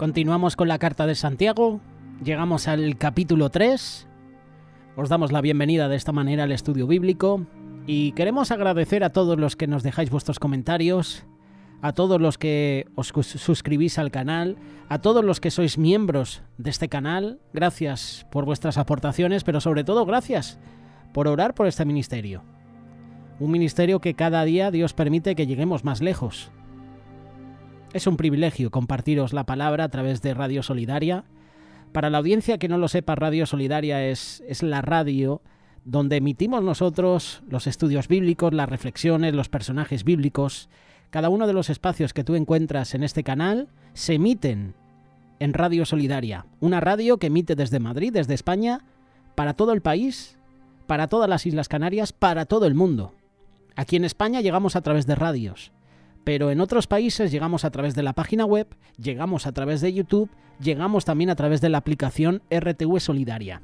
Continuamos con la carta de Santiago, llegamos al capítulo 3, os damos la bienvenida de esta manera al estudio bíblico y queremos agradecer a todos los que nos dejáis vuestros comentarios, a todos los que os suscribís al canal, a todos los que sois miembros de este canal, gracias por vuestras aportaciones, pero sobre todo gracias por orar por este ministerio. Un ministerio que cada día Dios permite que lleguemos más lejos. Es un privilegio compartiros la palabra a través de Radio Solidaria. Para la audiencia que no lo sepa, Radio Solidaria es la radio donde emitimos nosotros los estudios bíblicos, las reflexiones, los personajes bíblicos. Cada uno de los espacios que tú encuentras en este canal se emiten en Radio Solidaria. Una radio que emite desde Madrid, desde España, para todo el país, para todas las Islas Canarias, para todo el mundo. Aquí en España llegamos a través de radios. Pero en otros países llegamos a través de la página web, llegamos a través de YouTube, llegamos también a través de la aplicación RTV Solidaria.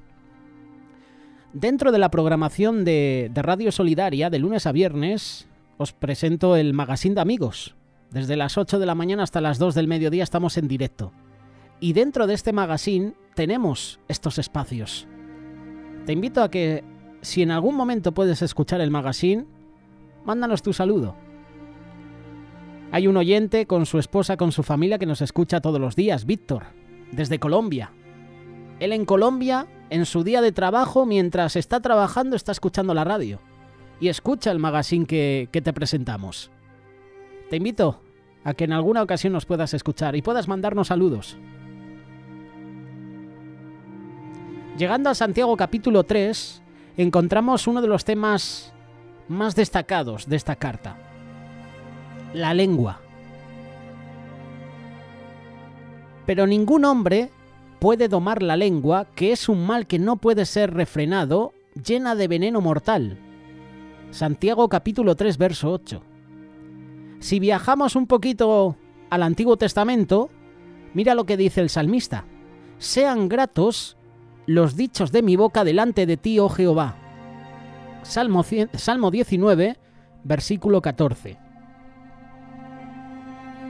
Dentro de la programación de Radio Solidaria, de lunes a viernes, os presento el Magazine de Amigos. Desde las 8 de la mañana hasta las 2 del mediodía estamos en directo. Y dentro de este magazine tenemos estos espacios. Te invito a que, si en algún momento puedes escuchar el magazine, mándanos tu saludo. Hay un oyente con su esposa, con su familia, que nos escucha todos los días, Víctor, desde Colombia. Él en Colombia, en su día de trabajo, mientras está trabajando, está escuchando la radio y escucha el magazine que te presentamos. Te invito a que en alguna ocasión nos puedas escuchar y puedas mandarnos saludos. Llegando a Santiago capítulo 3, encontramos uno de los temas más destacados de esta carta. La lengua. Pero ningún hombre puede domar la lengua, que es un mal que no puede ser refrenado, llena de veneno mortal. Santiago capítulo 3, verso 8. Si viajamos un poquito al Antiguo Testamento, mira lo que dice el salmista. Sean gratos los dichos de mi boca delante de ti, oh Jehová. Salmo 19, versículo 14.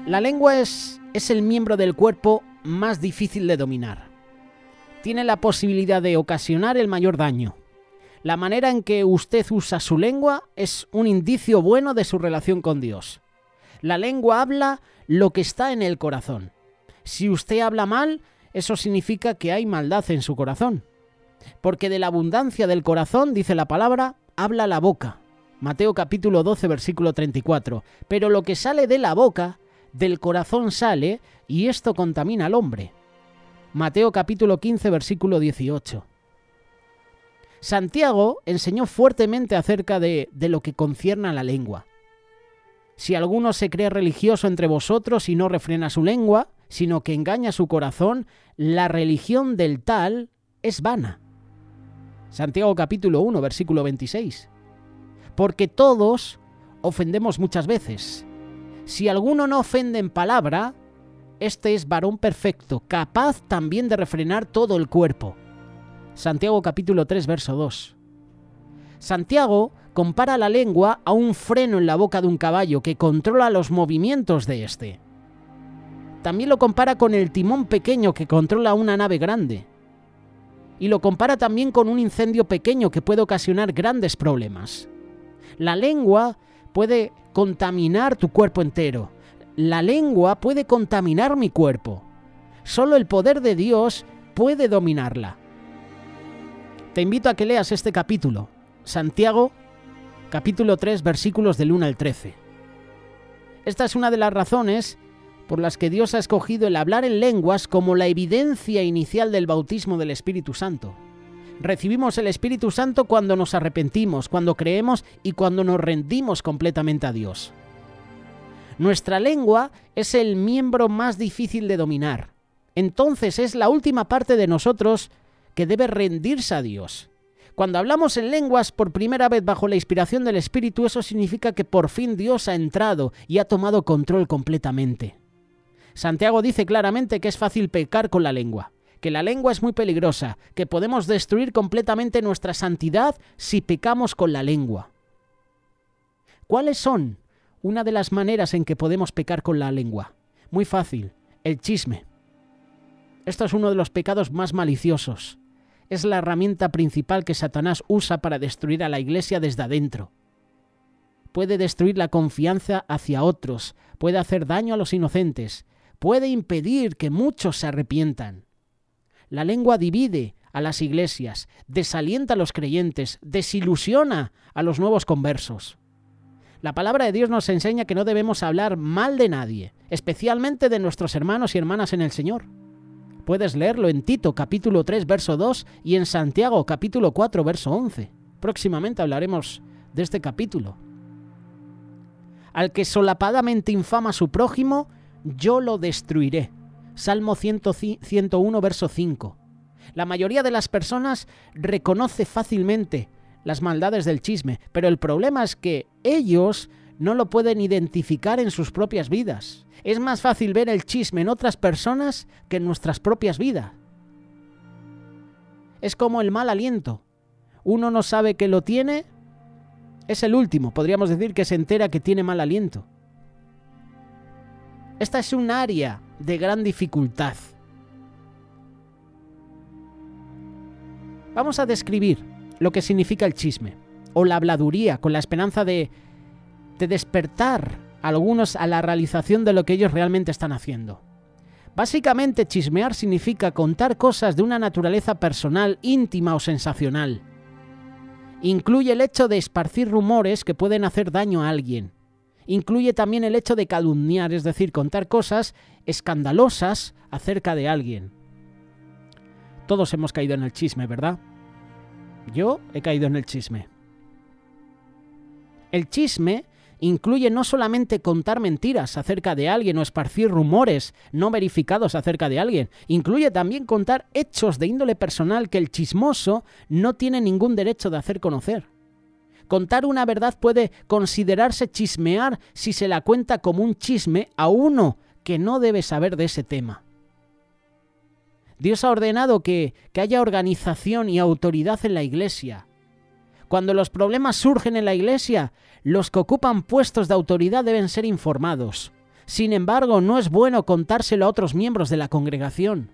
La lengua es el miembro del cuerpo más difícil de dominar. Tiene la posibilidad de ocasionar el mayor daño. La manera en que usted usa su lengua es un indicio bueno de su relación con Dios. La lengua habla lo que está en el corazón. Si usted habla mal, eso significa que hay maldad en su corazón. Porque de la abundancia del corazón, dice la palabra, habla la boca. Mateo capítulo 12, versículo 34. Pero lo que sale de la boca, del corazón sale, y esto contamina al hombre. Mateo capítulo 15, versículo 18. Santiago enseñó fuertemente acerca de lo que concierne a la lengua. Si alguno se cree religioso entre vosotros y no refrena su lengua, sino que engaña su corazón, la religión del tal es vana. Santiago capítulo 1, versículo 26. Porque todos ofendemos muchas veces. Si alguno no ofende en palabra, este es varón perfecto, capaz también de refrenar todo el cuerpo. Santiago capítulo 3, verso 2. Santiago compara la lengua a un freno en la boca de un caballo que controla los movimientos de éste. También lo compara con el timón pequeño que controla una nave grande. Y lo compara también con un incendio pequeño que puede ocasionar grandes problemas. La lengua puede contaminar tu cuerpo entero. La lengua puede contaminar mi cuerpo. Solo el poder de Dios puede dominarla. Te invito a que leas este capítulo, Santiago, capítulo 3, versículos del 1 al 13. Esta es una de las razones por las que Dios ha escogido el hablar en lenguas como la evidencia inicial del bautismo del Espíritu Santo. Recibimos el Espíritu Santo cuando nos arrepentimos, cuando creemos y cuando nos rendimos completamente a Dios. Nuestra lengua es el miembro más difícil de dominar. Entonces es la última parte de nosotros que debe rendirse a Dios. Cuando hablamos en lenguas por primera vez bajo la inspiración del Espíritu, eso significa que por fin Dios ha entrado y ha tomado control completamente. Santiago dice claramente que es fácil pecar con la lengua, que la lengua es muy peligrosa, que podemos destruir completamente nuestra santidad si pecamos con la lengua. ¿Cuáles son una de las maneras en que podemos pecar con la lengua? Muy fácil, el chisme. Esto es uno de los pecados más maliciosos. Es la herramienta principal que Satanás usa para destruir a la iglesia desde adentro. Puede destruir la confianza hacia otros, puede hacer daño a los inocentes, puede impedir que muchos se arrepientan. La lengua divide a las iglesias, desalienta a los creyentes, desilusiona a los nuevos conversos. La palabra de Dios nos enseña que no debemos hablar mal de nadie, especialmente de nuestros hermanos y hermanas en el Señor. Puedes leerlo en Tito capítulo 3 verso 2 y en Santiago capítulo 4 verso 11. Próximamente hablaremos de este capítulo. Al que solapadamente infama a su prójimo, yo lo destruiré. Salmo 101 verso 5. La mayoría de las personas reconoce fácilmente las maldades del chisme, pero el problema es que ellos no lo pueden identificar en sus propias vidas. Es más fácil ver el chisme en otras personas que en nuestras propias vidas. Es como el mal aliento. Uno no sabe que lo tiene, es el último, podríamos decir, que se entera que tiene mal aliento. Esta es un área de gran dificultad. Vamos a describir lo que significa el chisme o la habladuría con la esperanza de despertar a algunos a la realización de lo que ellos realmente están haciendo. Básicamente, chismear significa contar cosas de una naturaleza personal, íntima o sensacional. Incluye el hecho de esparcir rumores que pueden hacer daño a alguien. Incluye también el hecho de calumniar, es decir, contar cosas escandalosas acerca de alguien. Todos hemos caído en el chisme, ¿verdad? Yo he caído en el chisme. El chisme incluye no solamente contar mentiras acerca de alguien o esparcir rumores no verificados acerca de alguien, incluye también contar hechos de índole personal que el chismoso no tiene ningún derecho de hacer conocer. Contar una verdad puede considerarse chismear si se la cuenta como un chisme a uno que no debe saber de ese tema. Dios ha ordenado que haya organización y autoridad en la iglesia. Cuando los problemas surgen en la iglesia, los que ocupan puestos de autoridad deben ser informados. Sin embargo, no es bueno contárselo a otros miembros de la congregación.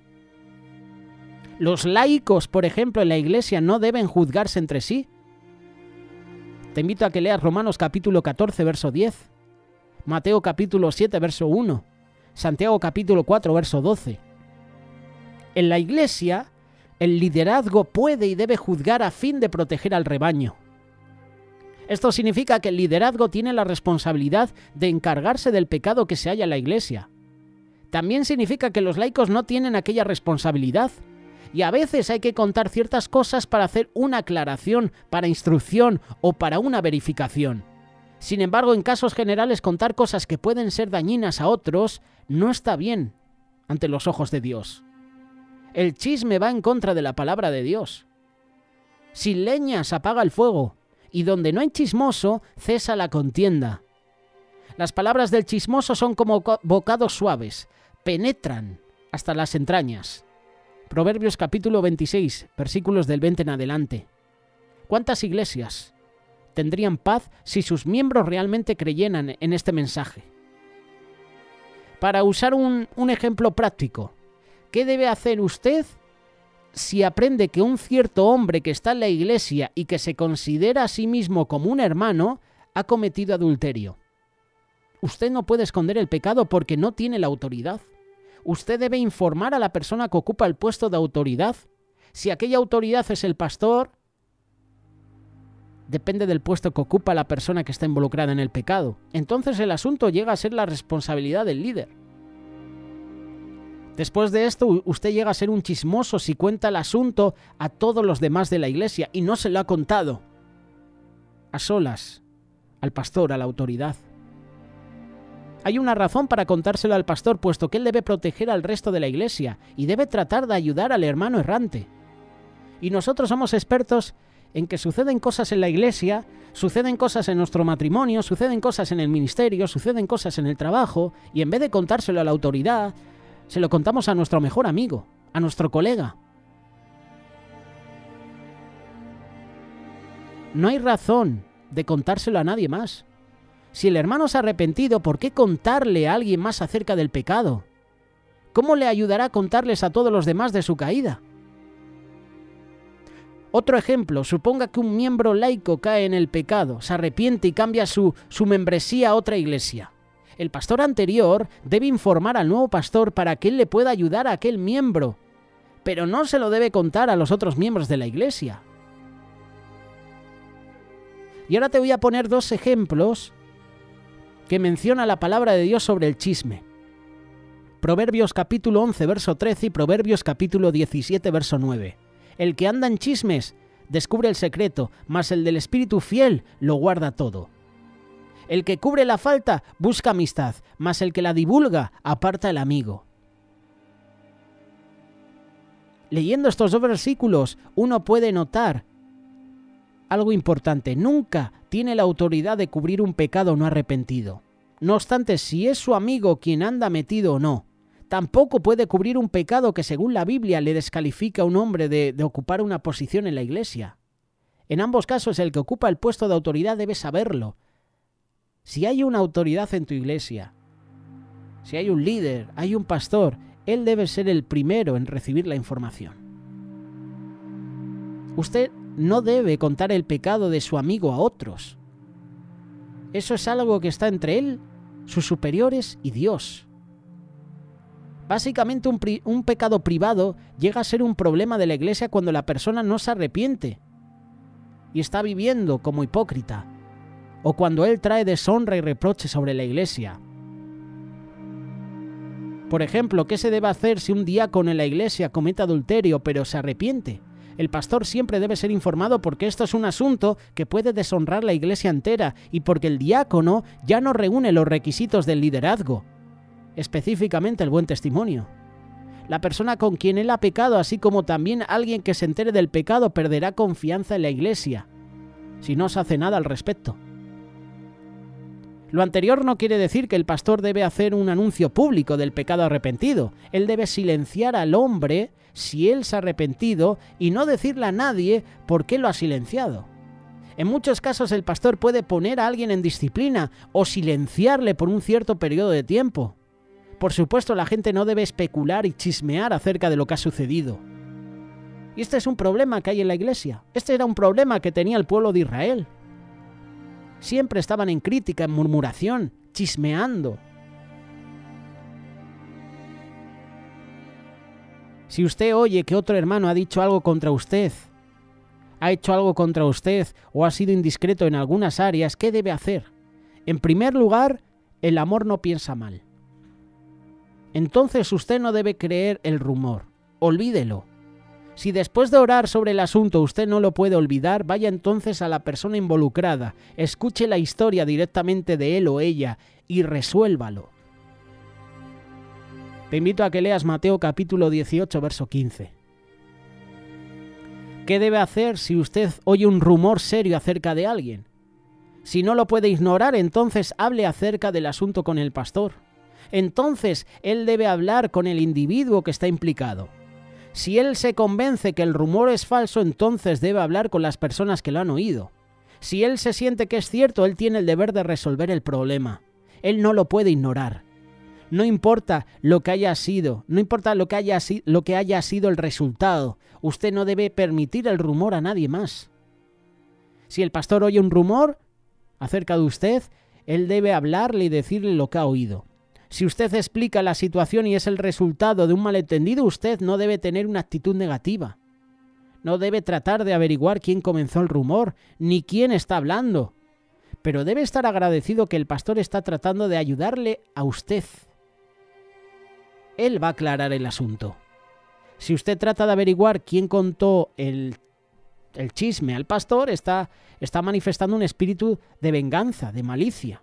Los laicos, por ejemplo, en la iglesia no deben juzgarse entre sí. Te invito a que leas Romanos capítulo 14, verso 10, Mateo capítulo 7, verso 1, Santiago capítulo 4, verso 12. En la iglesia, el liderazgo puede y debe juzgar a fin de proteger al rebaño. Esto significa que el liderazgo tiene la responsabilidad de encargarse del pecado que se halla en la iglesia. También significa que los laicos no tienen aquella responsabilidad. Y a veces hay que contar ciertas cosas para hacer una aclaración, para instrucción o para una verificación. Sin embargo, en casos generales, contar cosas que pueden ser dañinas a otros no está bien ante los ojos de Dios. El chisme va en contra de la palabra de Dios. Sin leña se apaga el fuego, y donde no hay chismoso, cesa la contienda. Las palabras del chismoso son como bocados suaves, penetran hasta las entrañas. Proverbios capítulo 26, versículos del 20 en adelante. ¿Cuántas iglesias tendrían paz si sus miembros realmente creyeran en este mensaje? Para usar un ejemplo práctico, ¿qué debe hacer usted si aprende que un cierto hombre que está en la iglesia y que se considera a sí mismo como un hermano ha cometido adulterio? Usted no puede esconder el pecado porque no tiene la autoridad. Usted debe informar a la persona que ocupa el puesto de autoridad. Si aquella autoridad es el pastor, depende del puesto que ocupa la persona que está involucrada en el pecado. Entonces el asunto llega a ser la responsabilidad del líder. Después de esto, usted llega a ser un chismoso si cuenta el asunto a todos los demás de la iglesia y no se lo ha contado a solas al pastor, a la autoridad. Hay una razón para contárselo al pastor, puesto que él debe proteger al resto de la iglesia y debe tratar de ayudar al hermano errante. Y nosotros somos expertos en que suceden cosas en la iglesia, suceden cosas en nuestro matrimonio, suceden cosas en el ministerio, suceden cosas en el trabajo, y en vez de contárselo a la autoridad, se lo contamos a nuestro mejor amigo, a nuestro colega. No hay razón de contárselo a nadie más. Si el hermano se ha arrepentido, ¿por qué contarle a alguien más acerca del pecado? ¿Cómo le ayudará a contarles a todos los demás de su caída? Otro ejemplo, suponga que un miembro laico cae en el pecado, se arrepiente y cambia su membresía a otra iglesia. El pastor anterior debe informar al nuevo pastor para que él le pueda ayudar a aquel miembro, pero no se lo debe contar a los otros miembros de la iglesia. Y ahora te voy a poner 2 ejemplos que menciona la palabra de Dios sobre el chisme. Proverbios capítulo 11, verso 13 y Proverbios capítulo 17, verso 9. El que anda en chismes descubre el secreto, mas el del espíritu fiel lo guarda todo. El que cubre la falta busca amistad, mas el que la divulga aparta el amigo. Leyendo estos 2 versículos, uno puede notar algo importante. Nunca tiene la autoridad de cubrir un pecado no arrepentido. No obstante, si es su amigo quien anda metido o no, tampoco puede cubrir un pecado que según la Biblia le descalifica a un hombre de ocupar una posición en la iglesia. En ambos casos, el que ocupa el puesto de autoridad debe saberlo. Si hay una autoridad en tu iglesia, si hay un líder, hay un pastor, él debe ser el primero en recibir la información. Usted no debe contar el pecado de su amigo a otros. Eso es algo que está entre él, sus superiores y Dios. Básicamente un pecado privado llega a ser un problema de la iglesia cuando la persona no se arrepiente y está viviendo como hipócrita, o cuando él trae deshonra y reproche sobre la iglesia. Por ejemplo, ¿qué se debe hacer si un diácono en la iglesia comete adulterio pero se arrepiente? El pastor siempre debe ser informado porque esto es un asunto que puede deshonrar la iglesia entera y porque el diácono ya no reúne los requisitos del liderazgo, específicamente el buen testimonio. La persona con quien él ha pecado, así como también alguien que se entere del pecado, perderá confianza en la iglesia si no se hace nada al respecto. Lo anterior no quiere decir que el pastor debe hacer un anuncio público del pecado arrepentido. Él debe silenciar al hombre si él se ha arrepentido y no decirle a nadie por qué lo ha silenciado. En muchos casos el pastor puede poner a alguien en disciplina o silenciarle por un cierto periodo de tiempo. Por supuesto, la gente no debe especular y chismear acerca de lo que ha sucedido. Y este es un problema que hay en la iglesia. Este era un problema que tenía el pueblo de Israel. Siempre estaban en crítica, en murmuración, chismeando. Si usted oye que otro hermano ha dicho algo contra usted, ha hecho algo contra usted o ha sido indiscreto en algunas áreas, ¿qué debe hacer? En primer lugar, el amor no piensa mal. Entonces usted no debe creer el rumor. Olvídelo. Si después de orar sobre el asunto usted no lo puede olvidar, vaya entonces a la persona involucrada, escuche la historia directamente de él o ella y resuélvalo. Te invito a que leas Mateo capítulo 18, verso 15. ¿Qué debe hacer si usted oye un rumor serio acerca de alguien? Si no lo puede ignorar, entonces hable acerca del asunto con el pastor. Entonces él debe hablar con el individuo que está implicado. Si él se convence que el rumor es falso, entonces debe hablar con las personas que lo han oído. Si él se siente que es cierto, él tiene el deber de resolver el problema. Él no lo puede ignorar. No importa lo que haya sido, no importa lo que haya sido el resultado, usted no debe permitir el rumor a nadie más. Si el pastor oye un rumor acerca de usted, él debe hablarle y decirle lo que ha oído. Si usted explica la situación y es el resultado de un malentendido, usted no debe tener una actitud negativa. No debe tratar de averiguar quién comenzó el rumor, ni quién está hablando. Pero debe estar agradecido que el pastor está tratando de ayudarle a usted. Él va a aclarar el asunto. Si usted trata de averiguar quién contó el chisme al pastor, está manifestando un espíritu de venganza, de malicia.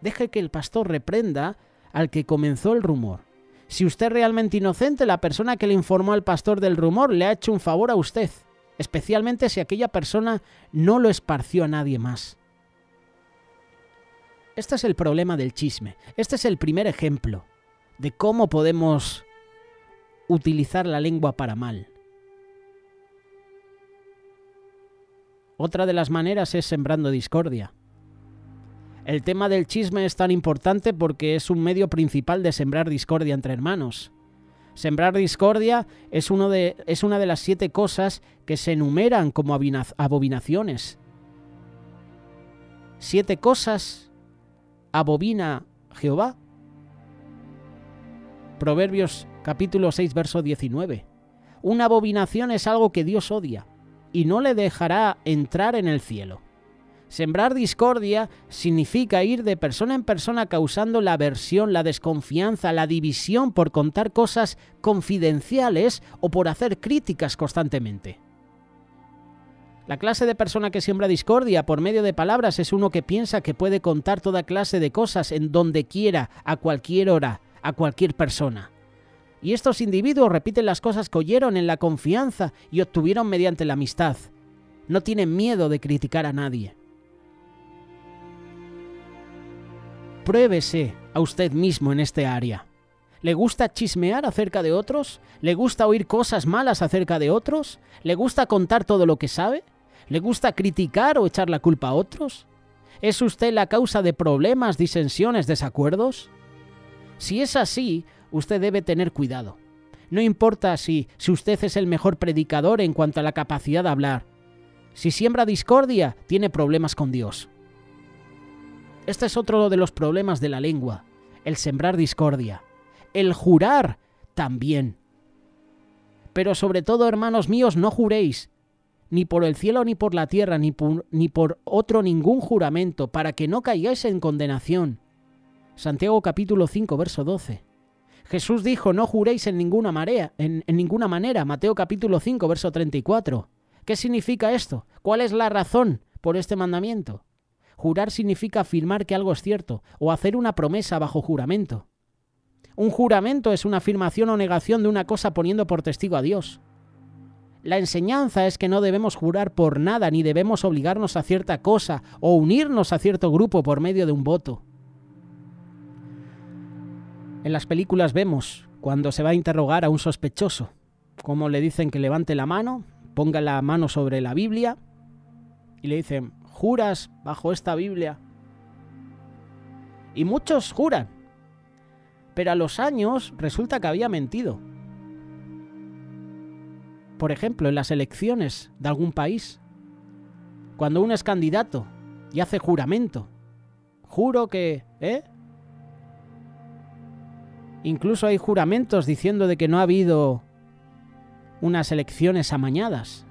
Deje que el pastor reprenda al que comenzó el rumor. Si usted es realmente inocente, la persona que le informó al pastor del rumor le ha hecho un favor a usted, especialmente si aquella persona no lo esparció a nadie más. Este es el problema del chisme. Este es el primer ejemplo de cómo podemos utilizar la lengua para mal. Otra de las maneras es sembrando discordia. El tema del chisme es tan importante porque es un medio principal de sembrar discordia entre hermanos. Sembrar discordia es una de las 7 cosas que se enumeran como abominaciones. 7 cosas abomina Jehová. Proverbios capítulo 6, verso 19. Una abominación es algo que Dios odia y no le dejará entrar en el cielo. Sembrar discordia significa ir de persona en persona causando la aversión, la desconfianza, la división por contar cosas confidenciales o por hacer críticas constantemente. La clase de persona que siembra discordia por medio de palabras es uno que piensa que puede contar toda clase de cosas en donde quiera, a cualquier hora, a cualquier persona. Y estos individuos repiten las cosas que oyeron en la confianza y obtuvieron mediante la amistad. No tienen miedo de criticar a nadie. Pruébese a usted mismo en este área. ¿Le gusta chismear acerca de otros? ¿Le gusta oír cosas malas acerca de otros? ¿Le gusta contar todo lo que sabe? ¿Le gusta criticar o echar la culpa a otros? ¿Es usted la causa de problemas, disensiones, desacuerdos? Si es así, usted debe tener cuidado. No importa si usted es el mejor predicador en cuanto a la capacidad de hablar. Si siembra discordia, tiene problemas con Dios. Este es otro de los problemas de la lengua, el sembrar discordia. El jurar también. Pero sobre todo, hermanos míos, no juréis, ni por el cielo ni por la tierra, ni por otro ningún juramento, para que no caigáis en condenación. Santiago capítulo 5, verso 12. Jesús dijo, no juréis en ninguna manera. Mateo capítulo 5, verso 34. ¿Qué significa esto? ¿Cuál es la razón por este mandamiento? Jurar significa afirmar que algo es cierto, o hacer una promesa bajo juramento. Un juramento es una afirmación o negación de una cosa poniendo por testigo a Dios. La enseñanza es que no debemos jurar por nada, ni debemos obligarnos a cierta cosa, o unirnos a cierto grupo por medio de un voto. En las películas vemos cuando se va a interrogar a un sospechoso, como le dicen que levante la mano, ponga la mano sobre la Biblia y le dicen, ¿juras bajo esta Biblia? Y muchos juran, pero a los años resulta que había mentido. Por ejemplo, en las elecciones de algún país, cuando uno es candidato y hace juramento, juro que... Incluso hay juramentos diciendo de que no ha habido unas elecciones amañadas.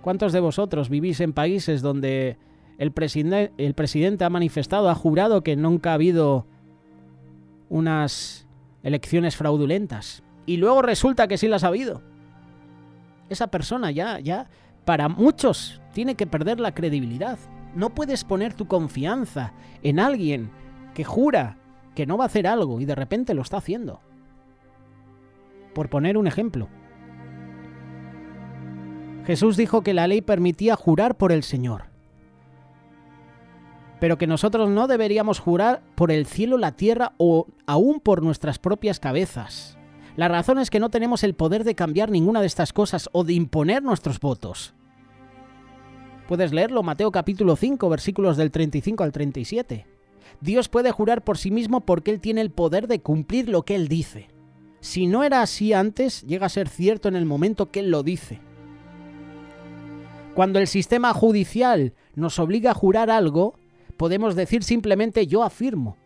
¿Cuántos de vosotros vivís en países donde el presidente ha manifestado, ha jurado que nunca ha habido unas elecciones fraudulentas? Y luego resulta que sí las ha habido. Esa persona ya para muchos tiene que perder la credibilidad. No puedes poner tu confianza en alguien que jura que no va a hacer algo y de repente lo está haciendo. Por poner un ejemplo. Jesús dijo que la ley permitía jurar por el Señor, pero que nosotros no deberíamos jurar por el cielo, la tierra o aún por nuestras propias cabezas. La razón es que no tenemos el poder de cambiar ninguna de estas cosas o de imponer nuestros votos. Puedes leerlo, Mateo capítulo 5, versículos del 35 al 37. Dios puede jurar por sí mismo porque Él tiene el poder de cumplir lo que Él dice. Si no era así antes, llega a ser cierto en el momento que Él lo dice. Cuando el sistema judicial nos obliga a jurar algo, podemos decir simplemente yo afirmo.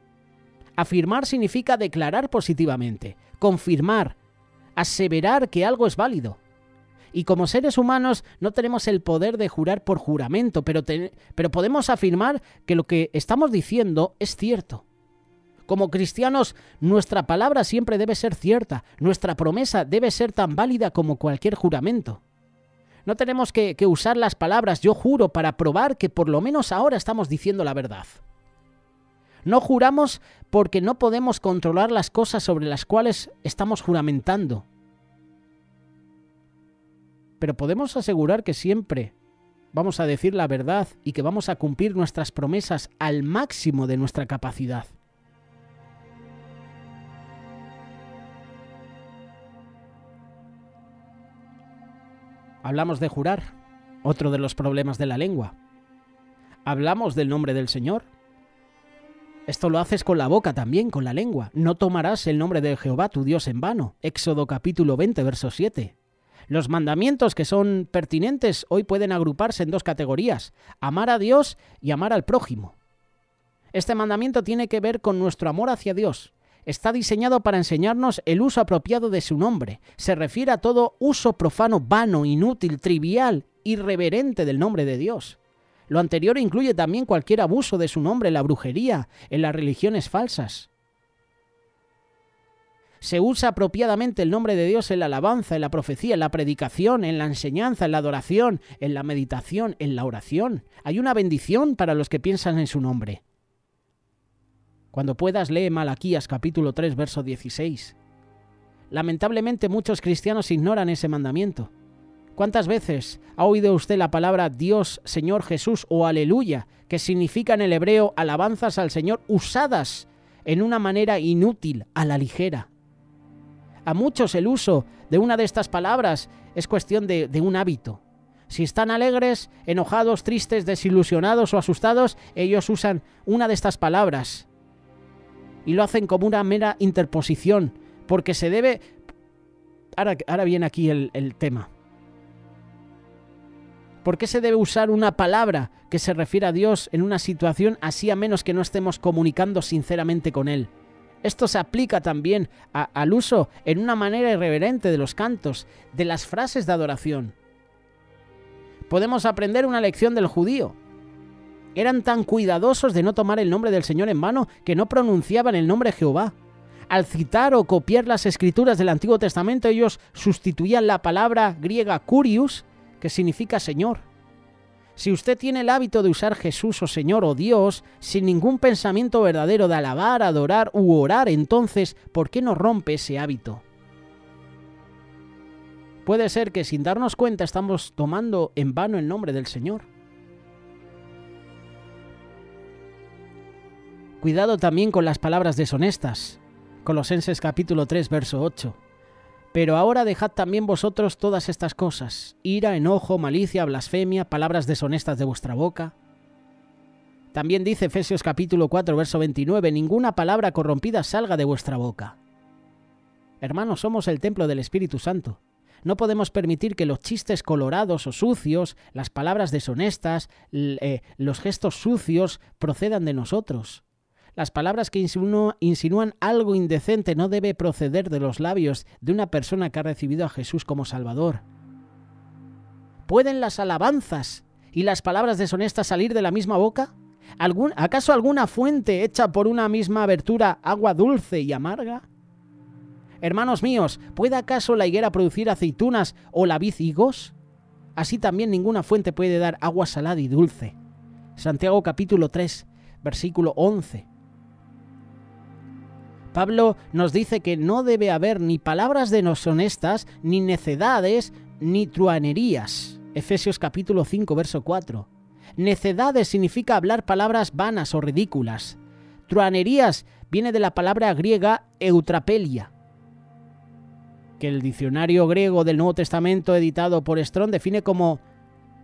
Afirmar significa declarar positivamente, confirmar, aseverar que algo es válido. Y como seres humanos no tenemos el poder de jurar por juramento, pero podemos afirmar que lo que estamos diciendo es cierto. Como cristianos, nuestra palabra siempre debe ser cierta, nuestra promesa debe ser tan válida como cualquier juramento. No tenemos que usar las palabras yo juro para probar que por lo menos ahora estamos diciendo la verdad. No juramos porque no podemos controlar las cosas sobre las cuales estamos juramentando. Pero podemos asegurar que siempre vamos a decir la verdad y que vamos a cumplir nuestras promesas al máximo de nuestra capacidad. Hablamos de jurar, otro de los problemas de la lengua. Hablamos del nombre del Señor. Esto lo haces con la boca también, con la lengua. No tomarás el nombre de Jehová tu Dios en vano. Éxodo capítulo 20, verso 7. Los mandamientos que son pertinentes hoy pueden agruparse en dos categorías: amar a Dios y amar al prójimo. Este mandamiento tiene que ver con nuestro amor hacia Dios. Está diseñado para enseñarnos el uso apropiado de su nombre. Se refiere a todo uso profano, vano, inútil, trivial, irreverente del nombre de Dios. Lo anterior incluye también cualquier abuso de su nombre en la brujería, en las religiones falsas. Se usa apropiadamente el nombre de Dios en la alabanza, en la profecía, en la predicación, en la enseñanza, en la adoración, en la meditación, en la oración. Hay una bendición para los que piensan en su nombre. Cuando puedas, lee Malaquías capítulo 3, verso 16. Lamentablemente muchos cristianos ignoran ese mandamiento. ¿Cuántas veces ha oído usted la palabra Dios, Señor Jesús o Aleluya, que significa en el hebreo alabanzas al Señor, usadas en una manera inútil, a la ligera? A muchos el uso de una de estas palabras es cuestión de un hábito. Si están alegres, enojados, tristes, desilusionados o asustados, ellos usan una de estas palabras y lo hacen como una mera interposición, porque se debe... Ahora viene aquí el tema. ¿Por qué se debe usar una palabra que se refiere a Dios en una situación así, a menos que no estemos comunicando sinceramente con Él? Esto se aplica también al uso en una manera irreverente de los cantos, de las frases de adoración. Podemos aprender una lección del judío. Eran tan cuidadosos de no tomar el nombre del Señor en vano que no pronunciaban el nombre Jehová. Al citar o copiar las escrituras del Antiguo Testamento, ellos sustituían la palabra griega kurios, que significa Señor. Si usted tiene el hábito de usar Jesús o Señor o Dios sin ningún pensamiento verdadero de alabar, adorar u orar, entonces, ¿por qué no rompe ese hábito? Puede ser que sin darnos cuenta estamos tomando en vano el nombre del Señor. Cuidado también con las palabras deshonestas. Colosenses capítulo 3, verso 8. Pero ahora dejad también vosotros todas estas cosas: ira, enojo, malicia, blasfemia, palabras deshonestas de vuestra boca. También dice Efesios capítulo 4, verso 29, ninguna palabra corrompida salga de vuestra boca. Hermanos, somos el templo del Espíritu Santo. No podemos permitir que los chistes colorados o sucios, las palabras deshonestas, los gestos sucios procedan de nosotros. Las palabras que insinúan algo indecente no debe proceder de los labios de una persona que ha recibido a Jesús como Salvador. ¿Pueden las alabanzas y las palabras deshonestas salir de la misma boca? ¿Acaso alguna fuente hecha por una misma abertura agua dulce y amarga? Hermanos míos, ¿puede acaso la higuera producir aceitunas o la vid higos? Así también ninguna fuente puede dar agua salada y dulce. Santiago capítulo 3, versículo 11. Pablo nos dice que no debe haber ni palabras deshonestas, ni necedades, ni truanerías. Efesios capítulo 5, verso 4. Necedades significa hablar palabras vanas o ridículas. Truanerías viene de la palabra griega eutrapelia, que el diccionario griego del Nuevo Testamento editado por Strong define como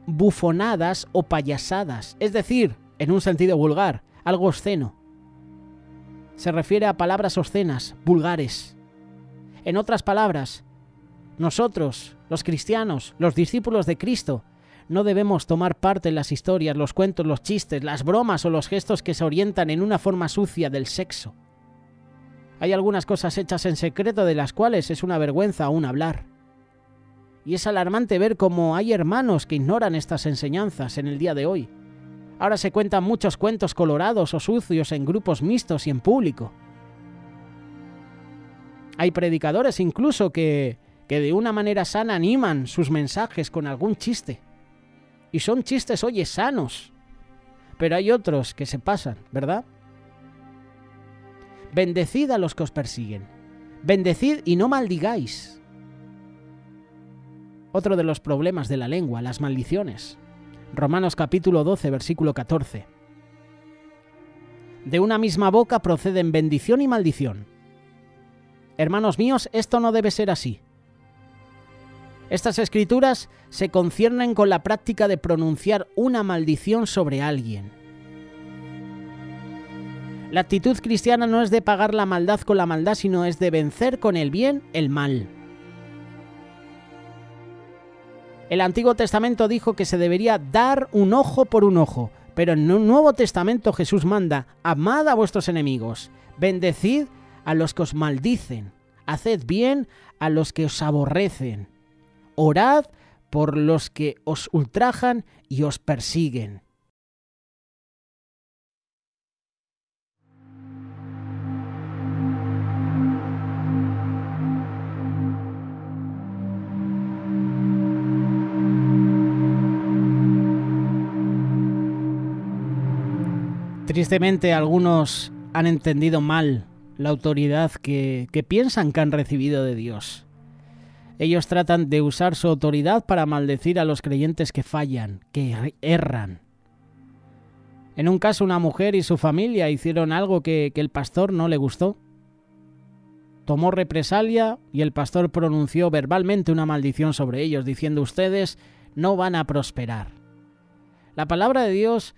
bufonadas o payasadas, es decir, en un sentido vulgar, algo obsceno. Se refiere a palabras obscenas, vulgares. En otras palabras, nosotros, los cristianos, los discípulos de Cristo, no debemos tomar parte en las historias, los cuentos, los chistes, las bromas o los gestos que se orientan en una forma sucia del sexo. Hay algunas cosas hechas en secreto de las cuales es una vergüenza aún hablar. Y es alarmante ver cómo hay hermanos que ignoran estas enseñanzas en el día de hoy. Ahora se cuentan muchos cuentos colorados o sucios en grupos mixtos y en público. Hay predicadores incluso que de una manera sana animan sus mensajes con algún chiste. Y son chistes, oye, sanos. Pero hay otros que se pasan, ¿verdad? Bendecid a los que os persiguen. Bendecid y no maldigáis. Otro de los problemas de la lengua, las maldiciones. Romanos capítulo 12, versículo 14. De una misma boca proceden bendición y maldición. Hermanos míos, esto no debe ser así. Estas escrituras se conciernen con la práctica de pronunciar una maldición sobre alguien. La actitud cristiana no es de pagar la maldad con la maldad, sino es de vencer con el bien el mal. El Antiguo Testamento dijo que se debería dar un ojo por un ojo, pero en el Nuevo Testamento Jesús manda: amad a vuestros enemigos, bendecid a los que os maldicen, haced bien a los que os aborrecen, orad por los que os ultrajan y os persiguen. Tristemente, algunos han entendido mal la autoridad que piensan que han recibido de Dios. Ellos tratan de usar su autoridad para maldecir a los creyentes que fallan, que erran. En un caso, una mujer y su familia hicieron algo que el pastor no le gustó. Tomó represalia y el pastor pronunció verbalmente una maldición sobre ellos, diciendo: ustedes no van a prosperar. La palabra de Dios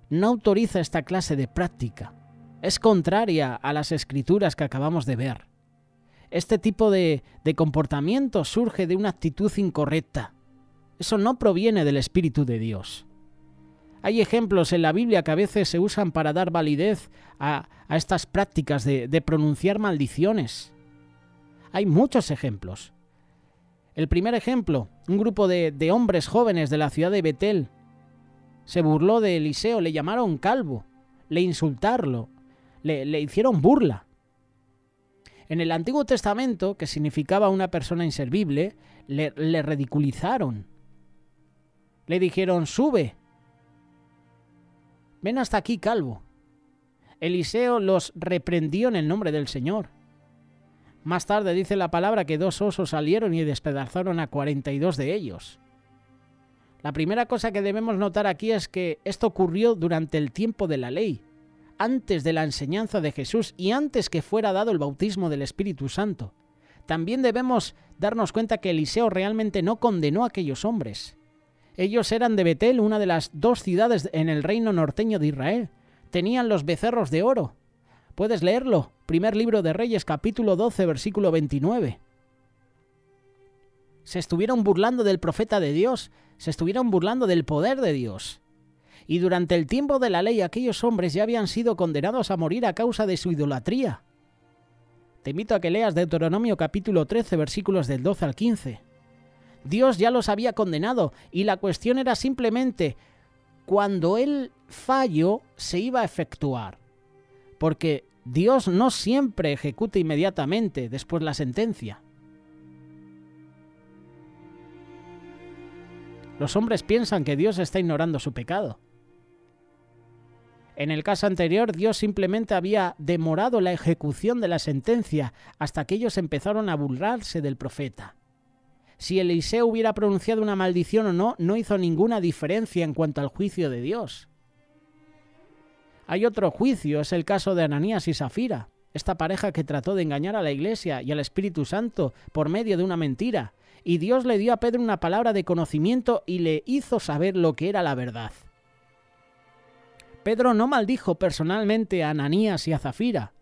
no autoriza esta clase de práctica. Es contraria a las escrituras que acabamos de ver. Este tipo de comportamiento surge de una actitud incorrecta. Eso no proviene del Espíritu de Dios. Hay ejemplos en la Biblia que a veces se usan para dar validez a estas prácticas de pronunciar maldiciones. Hay muchos ejemplos. El primer ejemplo, un grupo de hombres jóvenes de la ciudad de Betel se burló de Eliseo, le llamaron calvo, le insultaron, le hicieron burla. En el Antiguo Testamento, que significaba una persona inservible, le ridiculizaron. Le dijeron: sube, ven hasta aquí, calvo. Eliseo los reprendió en el nombre del Señor. Más tarde dice la palabra que 2 osos salieron y despedazaron a 42 de ellos. La primera cosa que debemos notar aquí es que esto ocurrió durante el tiempo de la ley, antes de la enseñanza de Jesús y antes que fuera dado el bautismo del Espíritu Santo. También debemos darnos cuenta que Eliseo realmente no condenó a aquellos hombres. Ellos eran de Betel, una de las 2 ciudades en el reino norteño de Israel. Tenían los becerros de oro. Puedes leerlo, primer libro de Reyes, capítulo 12, versículo 29. Se estuvieron burlando del profeta de Dios, se estuvieron burlando del poder de Dios. Y durante el tiempo de la ley, aquellos hombres ya habían sido condenados a morir a causa de su idolatría. Te invito a que leas Deuteronomio capítulo 13, versículos del 12 al 15. Dios ya los había condenado y la cuestión era simplemente cuando el fallo se iba a efectuar. Porque Dios no siempre ejecuta inmediatamente después la sentencia. Los hombres piensan que Dios está ignorando su pecado. En el caso anterior, Dios simplemente había demorado la ejecución de la sentencia hasta que ellos empezaron a burlarse del profeta. Si Eliseo hubiera pronunciado una maldición o no, no hizo ninguna diferencia en cuanto al juicio de Dios. Hay otro juicio, es el caso de Ananías y Safira, esta pareja que trató de engañar a la Iglesia y al Espíritu Santo por medio de una mentira. Y Dios le dio a Pedro una palabra de conocimiento y le hizo saber lo que era la verdad. Pedro no maldijo personalmente a Ananías y a Zafira,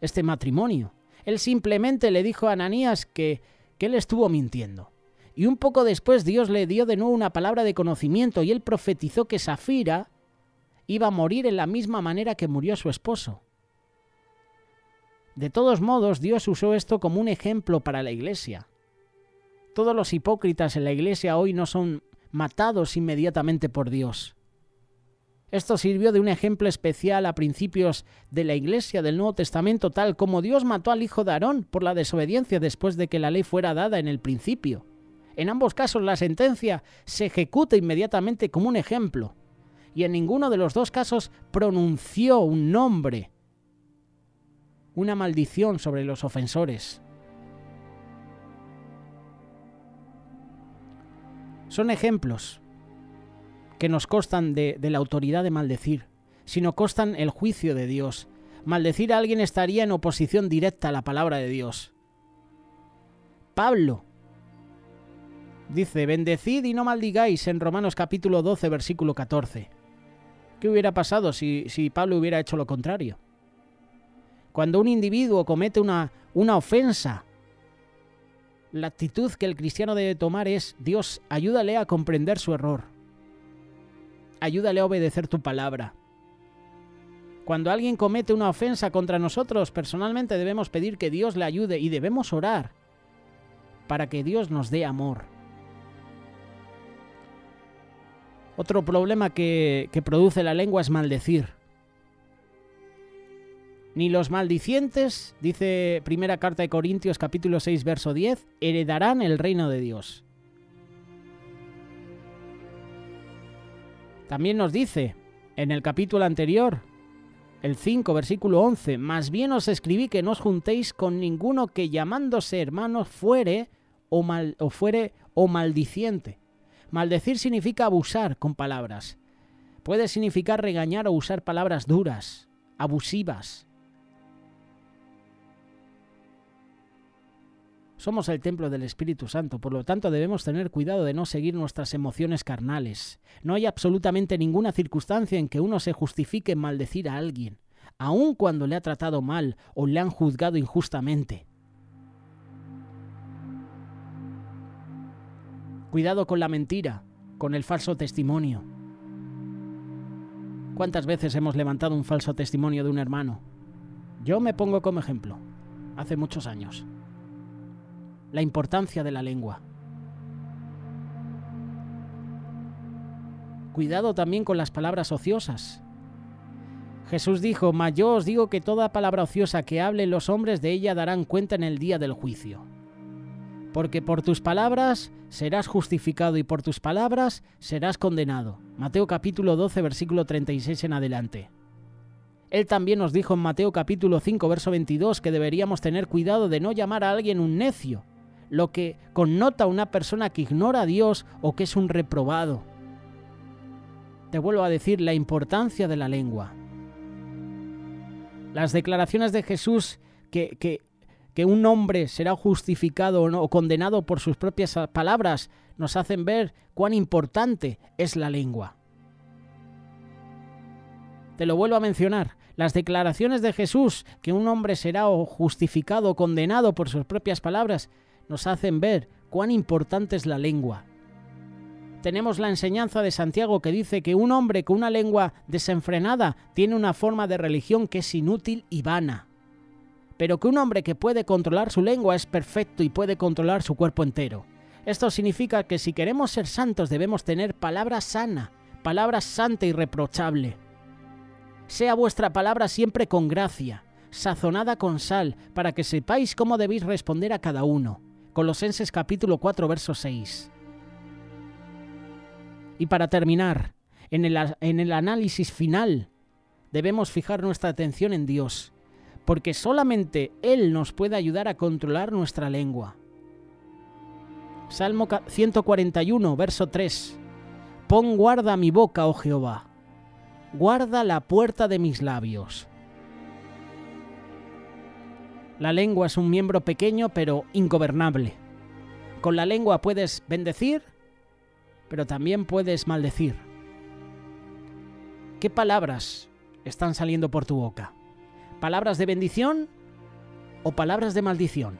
este matrimonio. Él simplemente le dijo a Ananías que él estuvo mintiendo. Y un poco después Dios le dio de nuevo una palabra de conocimiento y él profetizó que Zafira iba a morir en la misma manera que murió su esposo. De todos modos, Dios usó esto como un ejemplo para la Iglesia. Todos los hipócritas en la Iglesia hoy no son matados inmediatamente por Dios. Esto sirvió de un ejemplo especial a principios de la Iglesia del Nuevo Testamento, tal como Dios mató al hijo de Aarón por la desobediencia después de que la ley fuera dada en el principio. En ambos casos la sentencia se ejecuta inmediatamente como un ejemplo, y en ninguno de los 2 casos pronunció un nombre, una maldición sobre los ofensores. Son ejemplos que nos constan de la autoridad de maldecir, sino constan el juicio de Dios. Maldecir a alguien estaría en oposición directa a la palabra de Dios. Pablo dice: bendecid y no maldigáis, en Romanos capítulo 12, versículo 14. ¿Qué hubiera pasado si Pablo hubiera hecho lo contrario? Cuando un individuo comete una ofensa, la actitud que el cristiano debe tomar es: Dios, ayúdale a comprender su error. Ayúdale a obedecer tu palabra. Cuando alguien comete una ofensa contra nosotros, personalmente debemos pedir que Dios le ayude y debemos orar para que Dios nos dé amor. Otro problema que produce la lengua es maldecir. Ni los maldicientes, dice primera carta de Corintios capítulo 6 verso 10, heredarán el reino de Dios. También nos dice en el capítulo anterior, el 5 versículo 11, más bien os escribí que no os juntéis con ninguno que llamándose hermano fuere o maldiciente. Maldecir significa abusar con palabras. Puede significar regañar o usar palabras duras, abusivas. Somos el templo del Espíritu Santo, por lo tanto debemos tener cuidado de no seguir nuestras emociones carnales. No hay absolutamente ninguna circunstancia en que uno se justifique en maldecir a alguien, aun cuando le ha tratado mal o le han juzgado injustamente. Cuidado con la mentira, con el falso testimonio. ¿Cuántas veces hemos levantado un falso testimonio de un hermano? Yo me pongo como ejemplo, hace muchos años. La importancia de la lengua. Cuidado también con las palabras ociosas. Jesús dijo: mas yo os digo que toda palabra ociosa que hablen los hombres, de ella darán cuenta en el día del juicio. Porque por tus palabras serás justificado y por tus palabras serás condenado. Mateo capítulo 12, versículo 36 en adelante. Él también nos dijo en Mateo capítulo 5, verso 22, que deberíamos tener cuidado de no llamar a alguien un necio, lo que connota a una persona que ignora a Dios o que es un reprobado. Te vuelvo a decir la importancia de la lengua. Las declaraciones de Jesús que un hombre será justificado o condenado por sus propias palabras nos hacen ver cuán importante es la lengua. Te lo vuelvo a mencionar. Las declaraciones de Jesús que un hombre será justificado o condenado por sus propias palabras nos hacen ver cuán importante es la lengua. Tenemos la enseñanza de Santiago que dice que un hombre con una lengua desenfrenada tiene una forma de religión que es inútil y vana, pero que un hombre que puede controlar su lengua es perfecto y puede controlar su cuerpo entero. Esto significa que si queremos ser santos debemos tener palabra sana, palabra santa y irreprochable. Sea vuestra palabra siempre con gracia, sazonada con sal, para que sepáis cómo debéis responder a cada uno. Colosenses capítulo 4, verso 6. Y para terminar, en el análisis final, debemos fijar nuestra atención en Dios, porque solamente Él nos puede ayudar a controlar nuestra lengua. Salmo 141, verso 3. Pon guarda a mi boca, oh Jehová, guarda la puerta de mis labios. La lengua es un miembro pequeño pero ingobernable. Con la lengua puedes bendecir, pero también puedes maldecir. ¿Qué palabras están saliendo por tu boca? ¿Palabras de bendición o palabras de maldición?